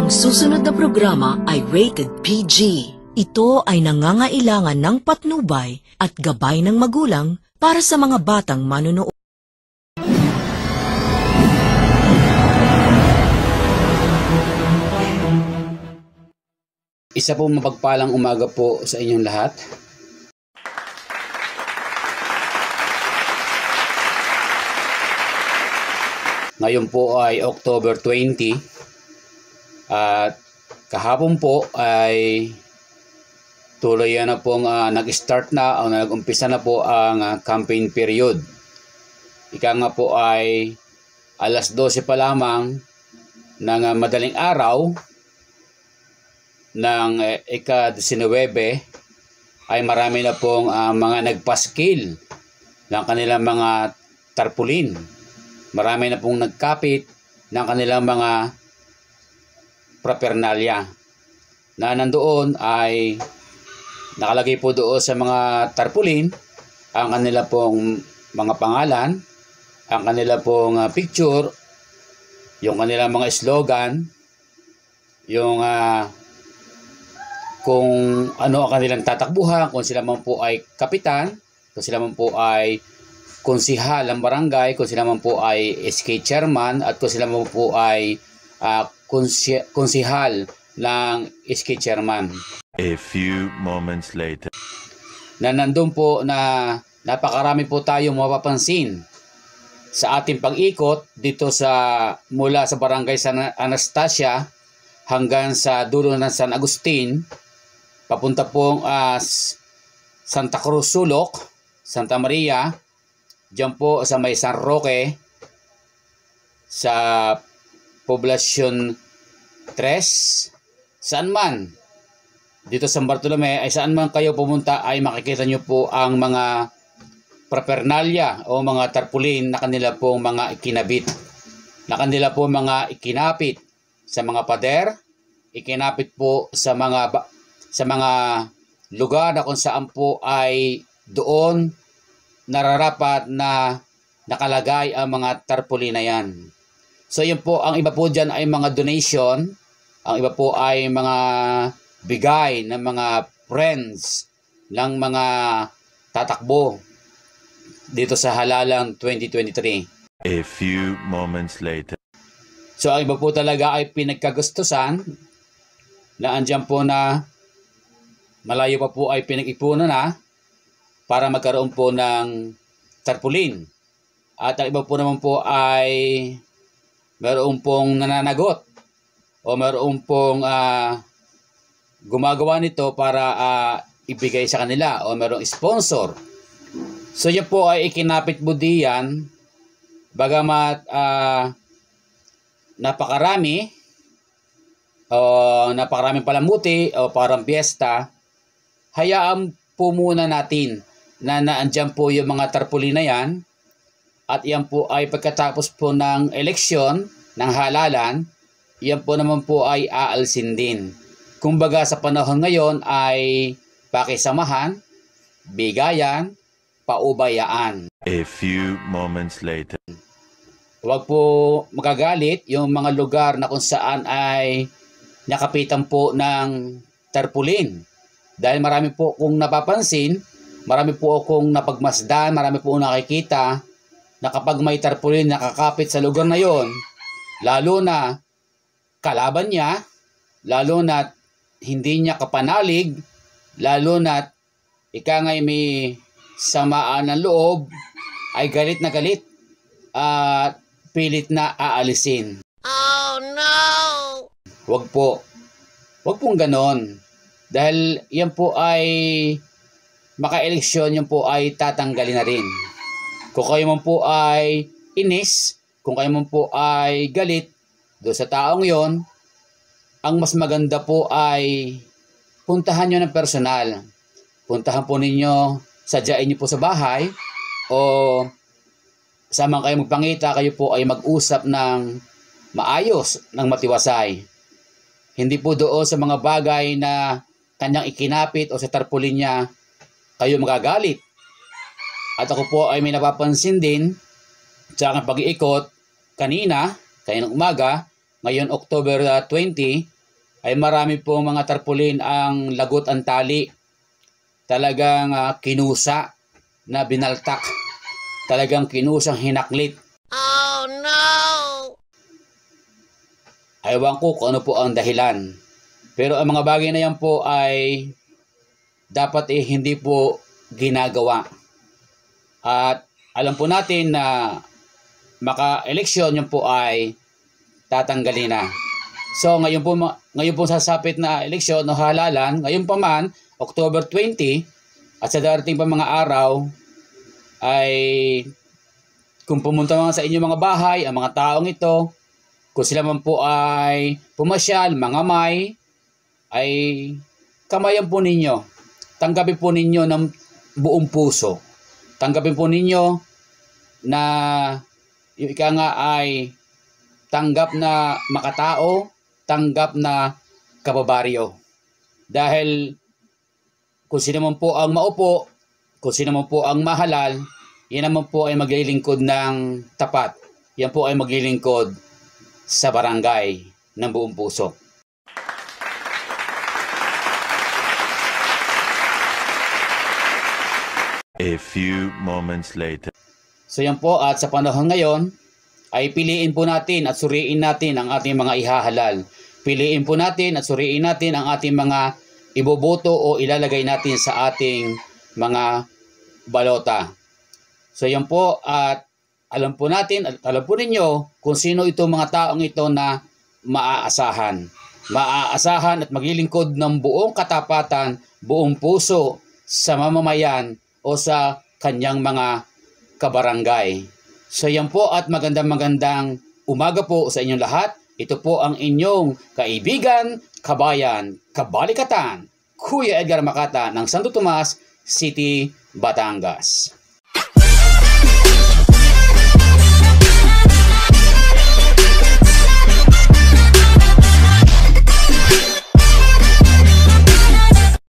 Ang susunod na programa ay rated PG. Ito ay nangangailangan ng patnubay at gabay ng magulang para sa mga batang manunood. Isa po mapagpalang umaga po sa inyong lahat. Ngayon po ay October 20 at kahapon po ay tuloy na pong nag-start na o nag-umpisa na po ang campaign period. Ika nga po ay alas 12 pa lamang ng madaling araw ng ika-19 ay marami na pong mga nagpaskil ng kanilang mga tarpaulin. Marami na pong nagkapit ng kanilang mga paraphernalia na nandoon ay nakalagay po doon sa mga tarpaulin ang kanila pong mga pangalan, ang kanila pong picture, yung kanilang mga slogan, yung kung ano ang kanilang tatakbuhan, kung sila man po ay kapitan, kung sila man po ay konsihal ng barangay, kung sila man po ay SK chairman, at kung sila man po ay konsihal ng SK chairman. A few moments later. Na nandun po na napakarami po tayong mapapansin sa ating pag-ikot dito mula sa barangay San Anastasia hanggang sa dulo ng San Agustin, papunta pong Santa Cruz Sulok, Santa Maria, diyan po sa may San Roque, sa Poblacion 3, saan man, dito sa San Bartolome, ay saan man kayo pumunta ay makikita nyo po ang mga paraphernalia o mga tarpaulin na kanila pong mga ikinabit, na kanila pong mga ikinapit sa mga pader, ikinapit po sa mga lugar na kung saan po ay doon nararapat na nakalagay ang mga tarpaulin na yan. So yun po, ang iba po dyan ay mga donation, ang iba po ay mga bigay ng mga friends ng mga tatakbo dito sa halalang 2023. A few moments later. So ang iba po talaga ay pinagkagustusan na andyan po na malayo pa po ay pinag-ipunan na para magkaroon po ng tarpaulin. At ang iba po naman po ay meron pong nananagot o meron pong gumagawa nito para ibigay sa kanila o merong sponsor. So yan po ay ikinapit mo diyan, bagamat napakaraming palamuti o parang piyesta, hayaan po muna natin na naandyan po yung mga tarpaulin na yan. At yan po ay pagkatapos po ng eleksyon, ng halalan, yan po naman po ay aalsin din. Kumbaga sa panahon ngayon ay pakisamahan, bigayan, paubayaan. A few moments later. Huwag po magagalit yung mga lugar na kung saan ay nakapitan po ng tarpaulin. Dahil marami po kung napapansin, marami po akong napagmasdan, marami po nakikita na kapag may tarpaulin nakakapit sa lugar na yon, lalo na kalaban niya, lalo na hindi niya kapanalig, lalo na ika nga'y may samaan ng loob, ay galit na galit at pilit na aalisin. Oh no! Wag pong ganon. Dahil yan po ay maka-eleksyon, yan po ay tatanggalin na rin. Kung kayo man po ay inis, kung kayo man po ay galit doon sa taong yon, ang mas maganda po ay puntahan nyo ng personal. Puntahan po ninyo, sadyain nyo po sa bahay, o samang kayo magpangita, kayo po ay mag-usap ng maayos, ng matiwasay. Hindi po doon sa mga bagay na kanyang ikinapit o sa tarpaulin niya, kayo magagalit. At ako po ay may napapansin din sa aking pag-iikot kanina, kaninang umaga, ngayon October 20, ay marami po mga tarpaulin ang lagot ang tali. Talagang kinusa na binaltak. Talagang kinusang hinaklit. Oh no! Ewan ko kung ano po ang dahilan. Pero ang mga bagay na yan po ay dapat hindi po ginagawa. At alam po natin na maka-eleksyon yun po ay tatanggalin na. So ngayon po sasapit na eleksyon o halalan, ngayon pa man, October 20, at sa darating pa mga araw, ay kung pumunta mga sa inyong mga bahay, ang mga taong ito, kung sila man po ay pumasyal, mga may, ay kamayan po ninyo. Tanggapin po ninyo ng buong puso. Tanggapin po ninyo na yung ika nga ay tanggap na makatao, tanggap na kababaryo. Dahil kung sino man po ang maupo, kung sino man po ang mahalal, yan naman po ay maglilingkod ng tapat. Yan po ay maglilingkod sa barangay ng buong puso. A few moments later. So yan po, at sa panahon ngayon, ay piliin po natin at suriin natin ang ating mga ihahalal. Piliin po natin at suriin natin ang ating mga iboboto o ilalagay natin sa ating mga balota. So yan po, at alam po natin at alam po ninyo kung sino itong mga taong ito na maaasahan. Maaasahan at maglilingkod ng buong katapatan, buong puso sa mamamayan o sa kanyang mga kabarangay. So yan po, at magandang umaga po sa inyong lahat. Ito po ang inyong kaibigan, kabayan, kabalikatan, Kuya Edgar Makata ng Santo Tomas City, Batangas.